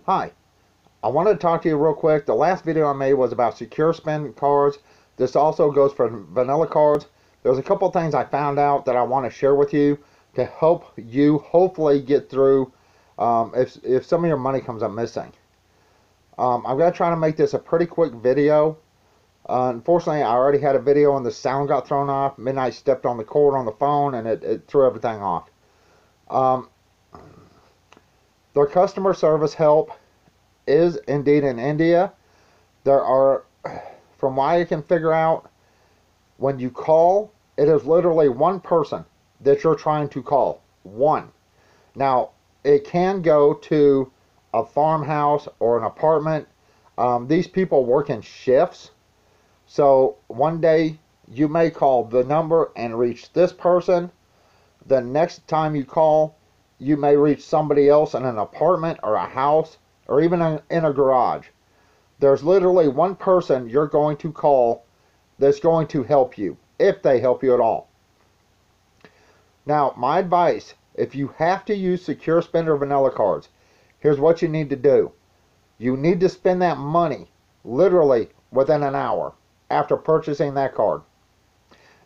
Hi, I wanted to talk to you real quick. The last video I made was about SecureSpend cards. This also goes for vanilla cards. There's a couple things I found out that I want to share with you to help you hopefully get through if some of your money comes up missing. I'm going to try to make this a pretty quick video. Unfortunately, I already had a video and the sound got thrown off. Midnight stepped on the cord on the phone and it threw everything off. Their customer service help is indeed in India. There are, from what I can figure out, when you call, it is literally one person that you're trying to call. One. Now, it can go to a farmhouse or an apartment. These people work in shifts. So one day you may call the number and reach this person. The next time you call, you may reach somebody else in an apartment or a house or even in a garage. There's literally one person you're going to call that's going to help you, if they help you at all. Now, my advice, if you have to use SecureSpend or vanilla cards, here's what you need to do. You need to spend that money literally within an hour after purchasing that card.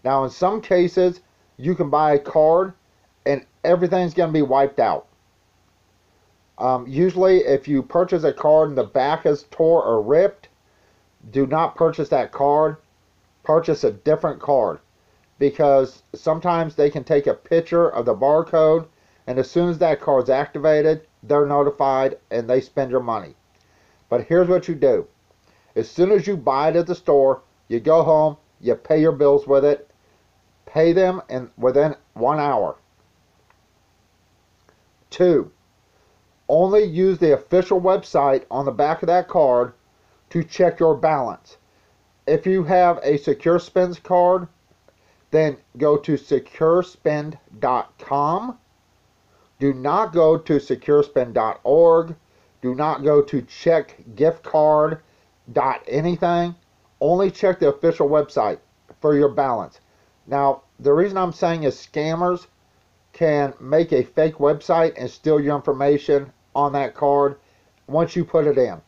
Now, in some cases, you can buy a card and everything's going to be wiped out. Usually, if you purchase a card and the back is tore or ripped, do not purchase that card. Purchase a different card, because sometimes they can take a picture of the barcode, and as soon as that card's activated, they're notified and they spend your money. But here's what you do. As soon as you buy it at the store, you go home, you pay your bills with it, pay them within 1 hour. 2. Only use the official website on the back of that card to check your balance. If you have a SecureSpend card, then go to SecureSpend.com. Do not go to SecureSpend.org. Do not go to checkgiftcard.anything. Only check the official website for your balance. Now, the reason I'm saying is scammers can make a fake website and steal your information on that card once you put it in.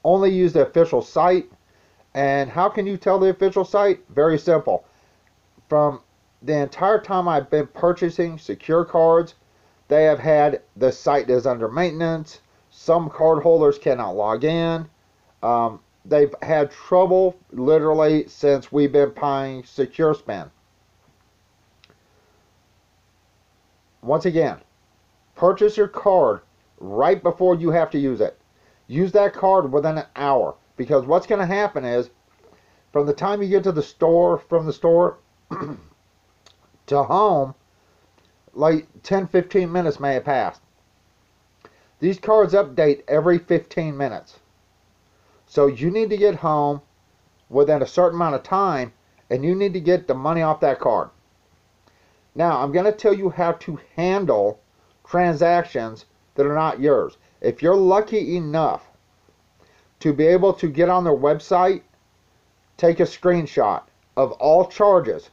Only use the official site. And how can you tell the official site? Very simple. From the entire time I've been purchasing secure cards, they have had the site is under maintenance. Some card holders cannot log in. They've had trouble literally since we've been buying SecureSpend. Once again, purchase your card right before you have to use it. Use that card within an hour, because what's going to happen is, from the time you get to the store, from the store to home, like 10-15 minutes may have passed. These cards update every 15 minutes. So you need to get home within a certain amount of time, and you need to get the money off that card. Now, I'm going to tell you how to handle transactions that are not yours. If you're lucky enough to be able to get on their website, take a screenshot of all charges.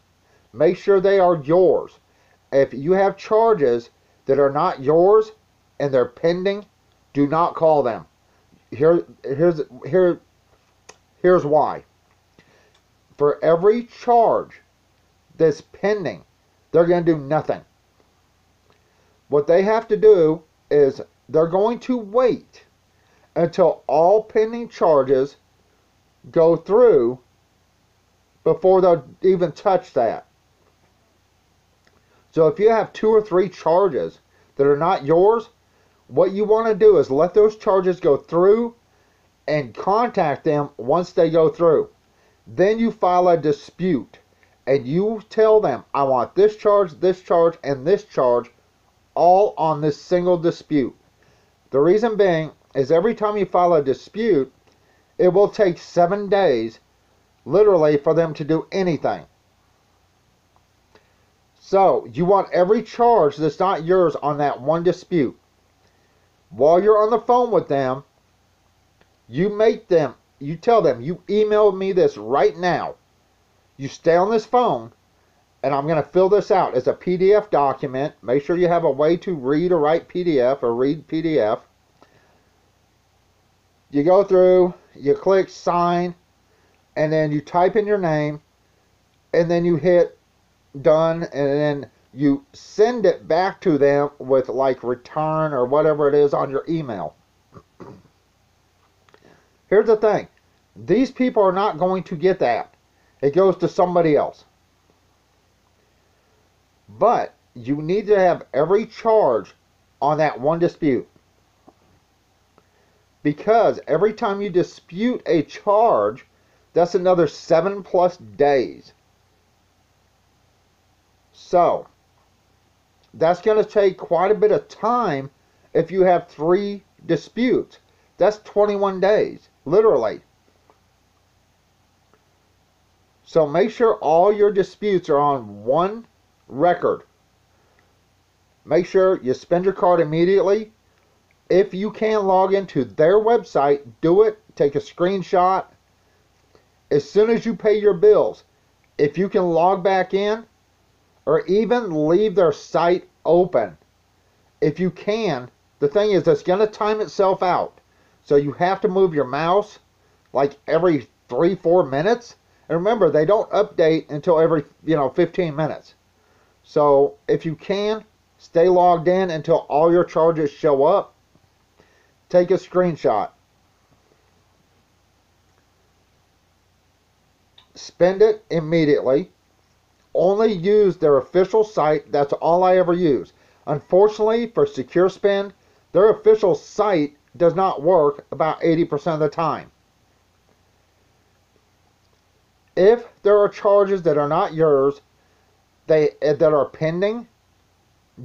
Make sure they are yours. If you have charges that are not yours and they're pending, do not call them. Here's why. For every charge that's pending, they're going to do nothing. What they have to do is they're going to wait until all pending charges go through before they'll even touch that. So if you have 2 or 3 charges that are not yours, what you want to do is let those charges go through and contact them once they go through. Then you file a dispute and you tell them, I want this charge, and this charge, all on this single dispute. The reason being is every time you file a dispute, it will take 7 days literally for them to do anything. So you want every charge that's not yours on that one dispute. While you're on the phone with them, you tell them, you email me this right now. You stay on this phone, and I'm going to fill this out as a PDF document. Make sure you have a way to read or write PDF or read PDF. You go through, you click sign, and then you type in your name, and then you hit done, and then you send it back to them with like return or whatever it is on your email. Here's the thing. These people are not going to get that. It goes to somebody else. But you need to have every charge on that one dispute. Because every time you dispute a charge, that's another 7+ days. So, that's going to take quite a bit of time if you have 3 disputes. That's 21 days, literally. So make sure all your disputes are on one record. Make sure you spend your card immediately. If you can log into their website, do it. Take a screenshot. As soon as you pay your bills, if you can log back in, or even leave their site open. If you can, the thing is it's going to time itself out. So you have to move your mouse like every 3-4 minutes. And remember, they don't update until every 15 minutes. So if you can, stay logged in until all your charges show up. Take a screenshot. Spend it immediately. Only use their official site. That's all I ever use. Unfortunately, for SecureSpend, their official site does not work about 80% of the time. If there are charges that are not yours, that are pending,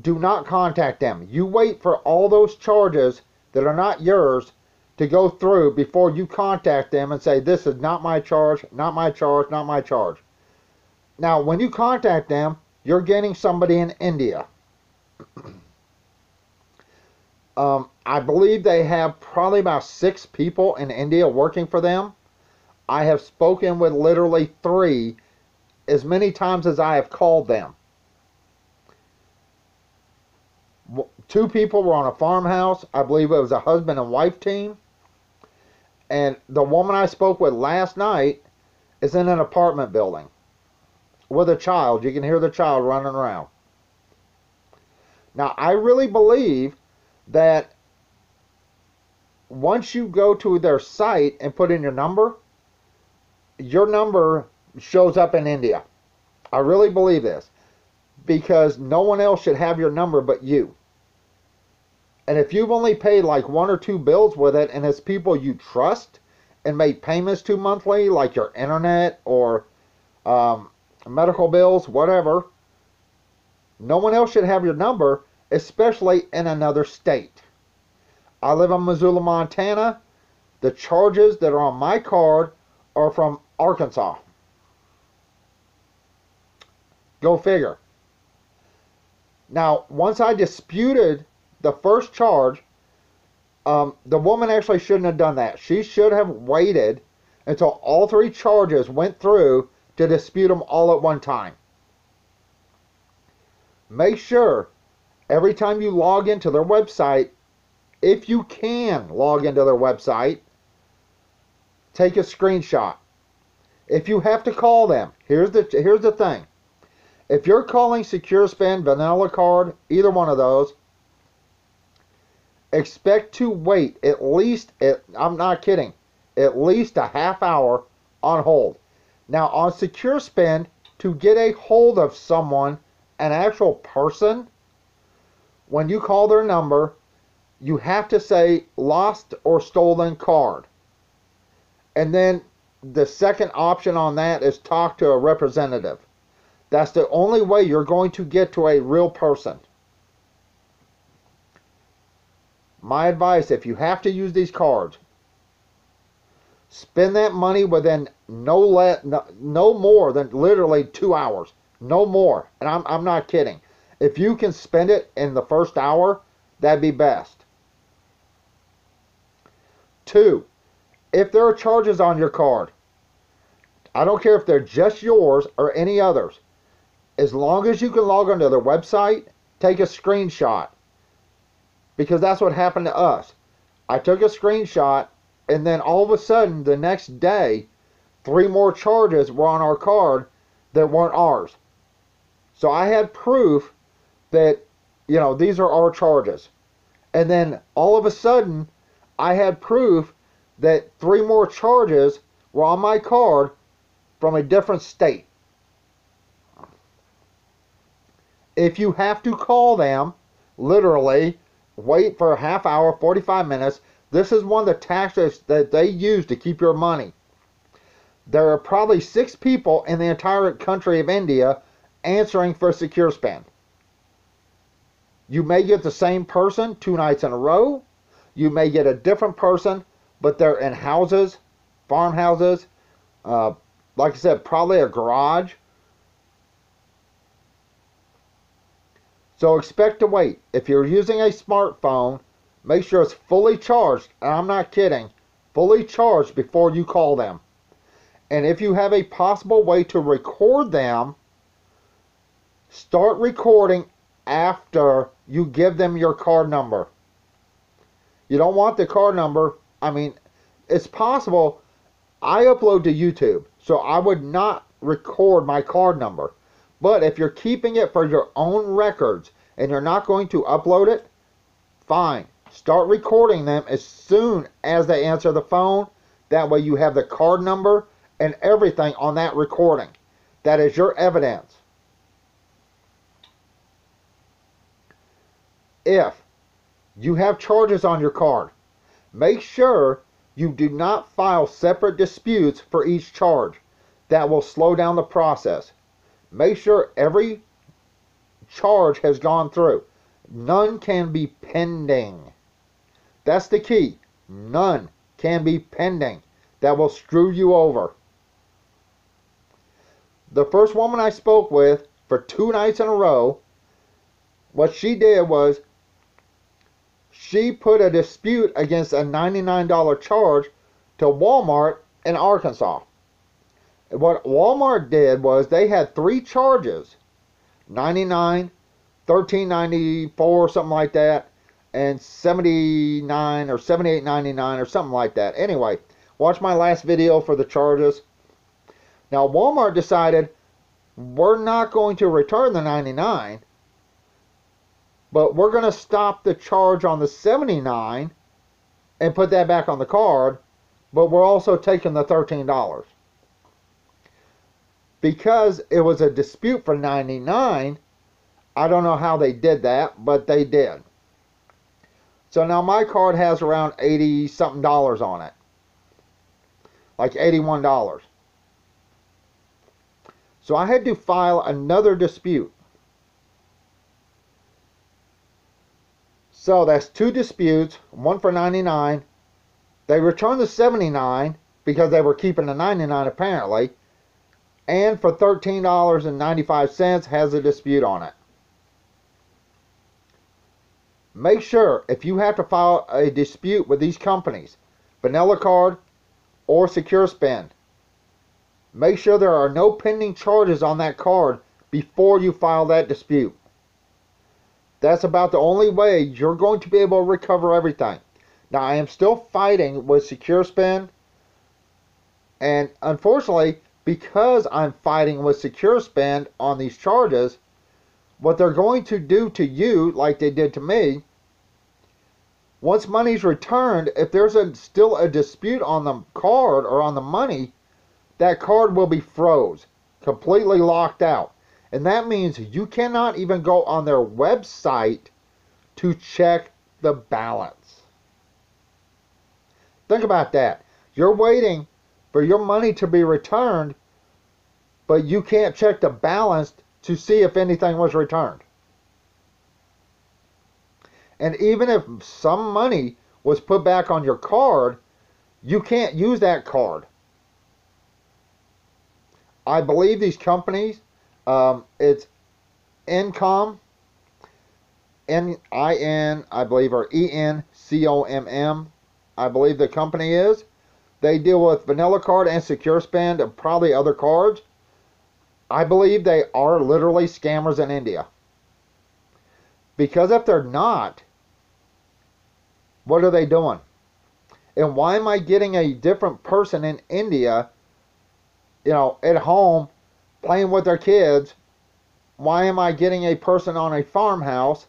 do not contact them. You wait for all those charges that are not yours to go through before you contact them and say, this is not my charge, not my charge, not my charge. Now, when you contact them, you're getting somebody in India. I believe they have probably about 6 people in India working for them. I have spoken with literally 3 as many times as I have called them. 2 people were on a farmhouse. I believe it was a husband and wife team. And the woman I spoke with last night is in an apartment building with a child. You can hear the child running around. Now, I really believe that once you go to their site and put in your number shows up in India. I really believe this, because no one else should have your number but you. And if you've only paid like 1 or 2 bills with it, and it's people you trust and made payments to monthly, like your internet or medical bills, whatever, no one else should have your number, especially in another state. I live in Missoula, Montana. The charges that are on my card are from Arkansas. Go figure. Now, once I disputed the first charge, the woman actually shouldn't have done that. She should have waited until all 3 charges went through to dispute them all at one time. Make sure every time you log into their website, if you can log into their website, take a screenshot. If you have to call them, here's the thing. If you're calling SecureSpend, Vanilla Card, either one of those, expect to wait at least, I'm not kidding, at least a half hour on hold. Now, on SecureSpend, to get a hold of someone, an actual person, when you call their number, you have to say lost or stolen card. And then the second option on that is talk to a representative. That's the only way you're going to get to a real person. My advice, if you have to use these cards, spend that money within no more than literally 2 hours. No more. And I'm not kidding. If you can spend it in the first hour, that'd be best. 2, if there are charges on your card, I don't care if they're just yours or any others, as long as you can log onto their website, take a screenshot. Because that's what happened to us. I took a screenshot And then all of a sudden, the next day, 3 more charges were on our card that weren't ours. So I had proof that, these are our charges. And then all of a sudden, I had proof that 3 more charges were on my card from a different state. If you have to call them, literally, wait for a half hour, 45 minutes, this is one of the tactics that they use to keep your money. There are probably 6 people in the entire country of India answering for SecureSpend. You may get the same person 2 nights in a row. You may get a different person, but they're in houses, farmhouses, like I said, probably a garage. So expect to wait. If you're using a smartphone, make sure it's fully charged, and I'm not kidding, fully charged before you call them. And if you have a possible way to record them, start recording after you give them your card number. You don't want the card number. I mean, it's possible. I upload to YouTube, so I would not record my card number. But if you're keeping it for your own records and you're not going to upload it, fine. Start recording them as soon as they answer the phone. That way you have the card number and everything on that recording. That is your evidence. If you have charges on your card, make sure you do not file separate disputes for each charge. That will slow down the process. Make sure every charge has gone through. None can be pending. That's the key. None can be pending. That will screw you over. The first woman I spoke with for 2 nights in a row, what she did was she put a dispute against a $99 charge to Walmart in Arkansas. What Walmart did was they had 3 charges, $99, $13.94, something like that, and $79 or $78.99 or something like that. Anyway, watch my last video for the charges. Now Walmart decided we're not going to return the $99, but we're going to stop the charge on the $79 and put that back on the card, but we're also taking the $13. Because it was a dispute for $99, I don't know how they did that, but they did. So now my card has around $80-something on it. Like $81. So I had to file another dispute. So that's 2 disputes, one for $99. They returned the $79 because they were keeping the $99 apparently. And for $13.95 has a dispute on it. Make sure if you have to file a dispute with these companies, Vanilla Card or SecureSpend, make sure there are no pending charges on that card before you file that dispute. That's about the only way you're going to be able to recover everything. Now, I am still fighting with SecureSpend, and unfortunately, because I'm fighting with SecureSpend on these charges, what they're going to do to you, like they did to me, once money's returned, if there's still a dispute on the card or on the money, that card will be froze, completely locked out. And that means you cannot even go on their website to check the balance. Think about that. You're waiting for your money to be returned, but you can't check the balance to see if anything was returned. And even if some money was put back on your card, you can't use that card. I believe these companies, it's Incom, N-I-N, I believe, or E-N-C-O-M-M, I believe the company is. They deal with Vanilla Card and SecureSpend and probably other cards. I believe they are literally scammers in India. Because if they're not, what are they doing? And why am I getting a different person in India, at home playing with their kids? Why am I getting a person on a farmhouse,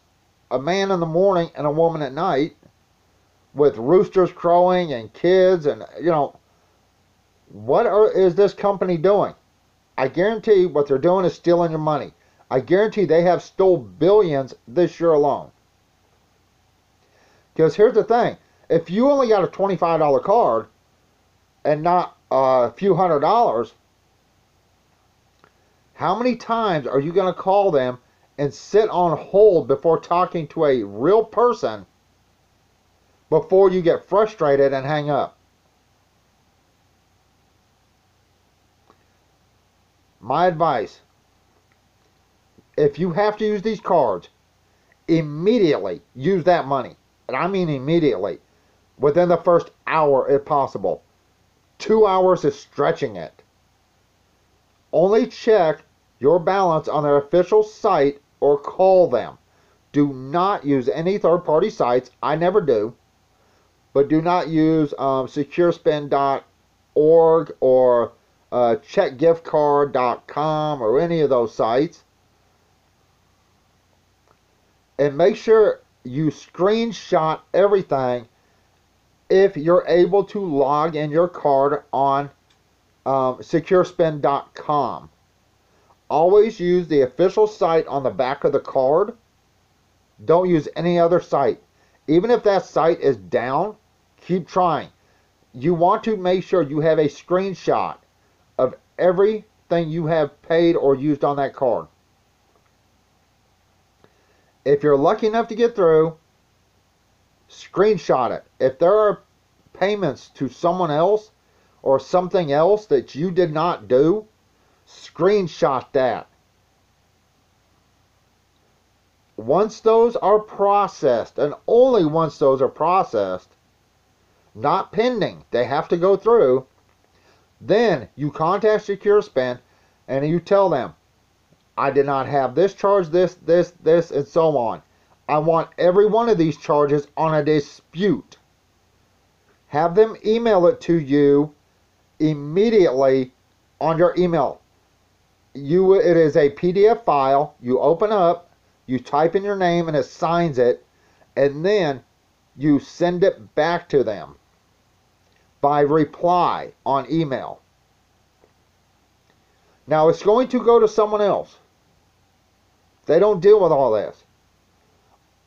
a man in the morning and a woman at night, with roosters crowing and kids and, is this company doing? I guarantee what they're doing is stealing your money. I guarantee they have stole billions this year alone. Because here's the thing. If you only got a $25 card and not a few $100s, how many times are you going to call them and sit on hold before talking to a real person before you get frustrated and hang up? My advice, if you have to use these cards, immediately use that money. And I mean immediately. Within the first hour if possible. 2 hours is stretching it. Only check your balance on their official site or call them. Do not use any third-party sites. I never do. But do not use SecureSpend.org or checkgiftcard.com or any of those sites. And make sure you screenshot everything if you're able to log in your card on SecureSpend.com. Always use the official site on the back of the card. Don't use any other site. Even if that site is down, keep trying. You want to make sure you have a screenshot of everything you have paid or used on that card. If you're lucky enough to get through, screenshot it. If there are payments to someone else or something else that you did not do, screenshot that. Once those are processed, and only once those are processed, not pending, they have to go through, then you contact SecureSpend and you tell them, I did not have this charge, this, and so on. I want every one of these charges on a dispute. Have them email it to you immediately on your email. It is a PDF file. You open up, you type in your name and it signs it, and then you send it back to them by reply on email. Now it's going to go to someone else. They don't deal with all this.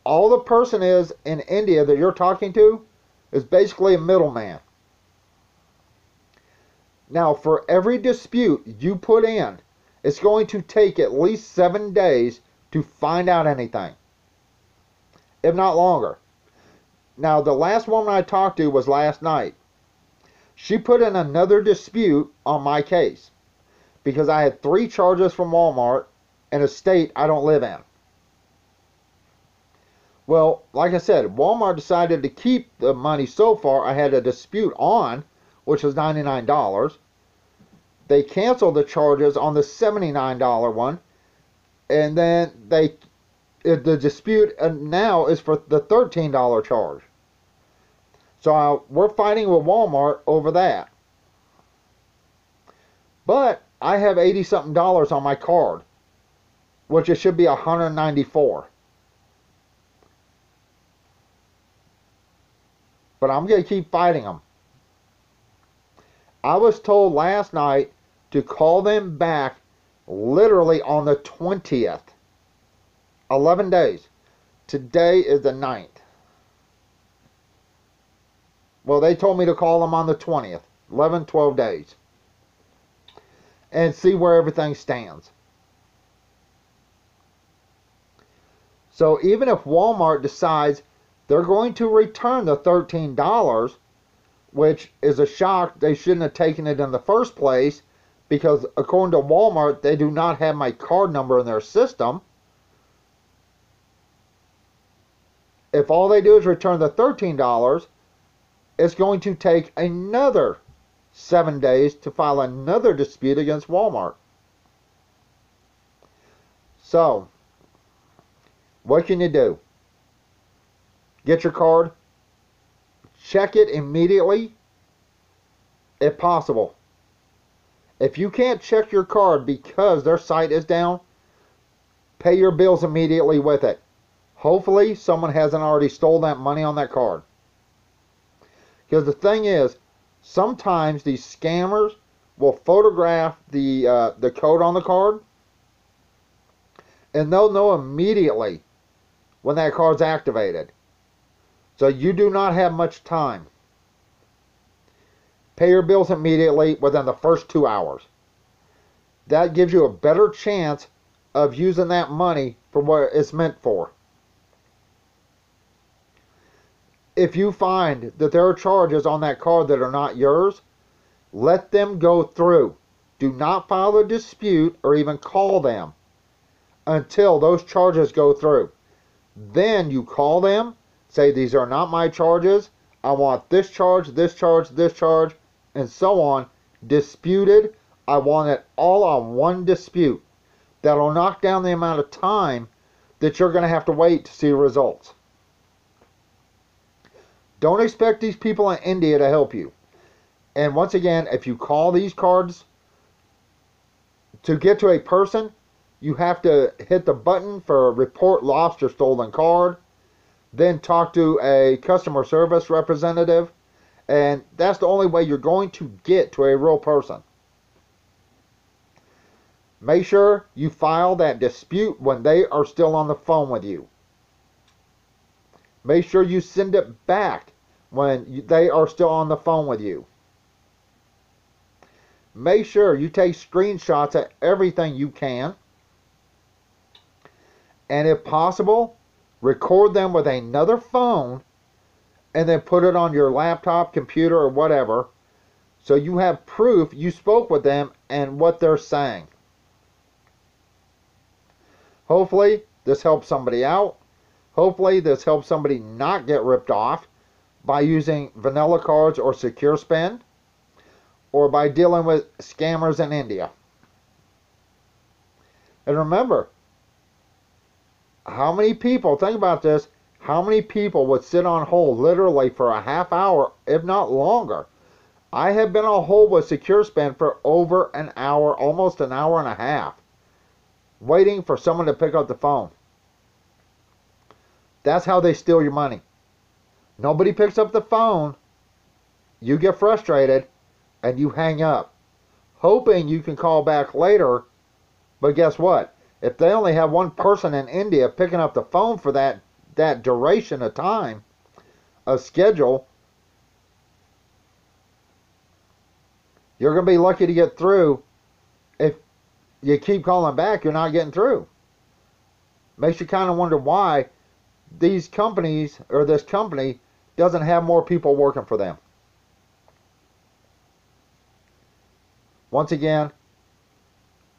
All the person is in India that you're talking to is basically a middleman. Now, for every dispute you put in, it's going to take at least 7 days to find out anything, if not longer. Now, the last woman I talked to was last night. She put in another dispute on my case because I had 3 charges from Walmart in a state I don't live in. Well, like I said, Walmart decided to keep the money so far I had a dispute on, which was $99. They canceled the charges on the $79 one, and then the dispute now is for the $13 charge. So we're fighting with Walmart over that. But I have $80-something on my card, which it should be $194. But I'm going to keep fighting them. I was told last night to call them back literally on the 20th. 11 days. Today is the 9th. Well, they told me to call them on the 20th. 11, 12 days. And see where everything stands. So even if Walmart decides they're going to return the $13, which is a shock, they shouldn't have taken it in the first place, because according to Walmart, they do not have my card number in their system. If all they do is return the $13, it's going to take another 7 days to file another dispute against Walmart. So, what can you do? Get your card, check it immediately if possible. If you can't check your card because their site is down, pay your bills immediately with it. Hopefully someone hasn't already stole that money on that card. Because the thing is, sometimes these scammers will photograph the code on the card, and they'll know immediately when that card's activated. So you do not have much time. Pay your bills immediately within the first 2 hours. That gives you a better chance of using that money for what it's meant for. If you find that there are charges on that card that are not yours, let them go through. Do not file a dispute or even call them until those charges go through. Then you call them, say these are not my charges, I want this charge, this charge, this charge, and so on, disputed. I want it all on one dispute. That'll knock down the amount of time that you're going to have to wait to see results. Don't expect these people in India to help you. And once again, if you call these cards, to get to a person, you have to hit the button for report lost or stolen card, then talk to a customer service representative, and that's the only way you're going to get to a real person. Make sure you file that dispute when they are still on the phone with you. Make sure you send it back when they are still on the phone with you. Make sure you take screenshots of everything you can. And if possible, record them with another phone and then put it on your laptop, computer, or whatever, so you have proof you spoke with them and what they're saying. Hopefully this helps somebody out. Hopefully this helps somebody not get ripped off by using vanilla cards or SecureSpend, or by dealing with scammers in India. And remember, how many people, think about this, how many people would sit on hold literally for a half hour, if not longer? I have been on hold with SecureSpend for over an hour, almost an hour and a half, waiting for someone to pick up the phone. That's how they steal your money. Nobody picks up the phone, you get frustrated, and you hang up, hoping you can call back later. But guess what? If they only have one person in India picking up the phone for that duration of time, a schedule, you're going to be lucky to get through. If you keep calling back, you're not getting through. Makes you kind of wonder why these companies, or this company, doesn't have more people working for them. Once again,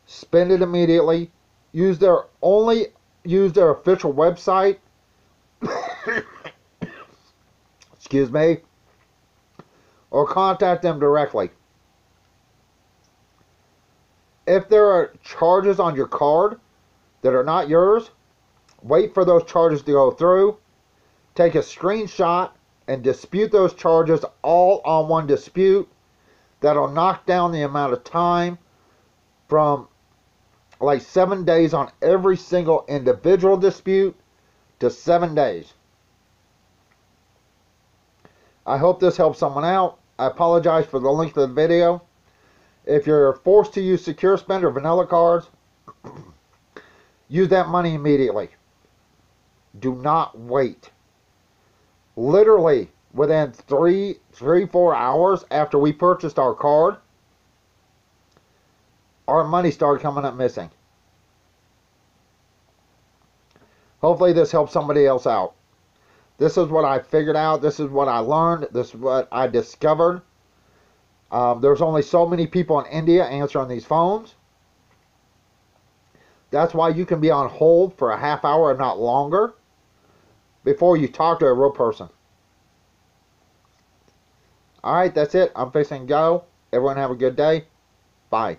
spend it immediately. Use their official website. Excuse me. Or contact them directly. If there are charges on your card that are not yours, wait for those charges to go through. Take a screenshot and dispute those charges all on one dispute. That'll knock down the amount of time from like 7 days on every single individual dispute to 7 days. I hope this helps someone out. I apologize for the length of the video. If you're forced to use SecureSpend or vanilla cards, use that money immediately. Do not wait. Literally, within 4 hours after we purchased our card, our money started coming up missing. Hopefully this helps somebody else out. This is what I figured out. This is what I learned. This is what I discovered. There's only so many people in India answering these phones. That's why you can be on hold for a half hour, if not longer, before you talk to a real person. Alright, that's it. I'm fixing to go. Everyone have a good day. Bye.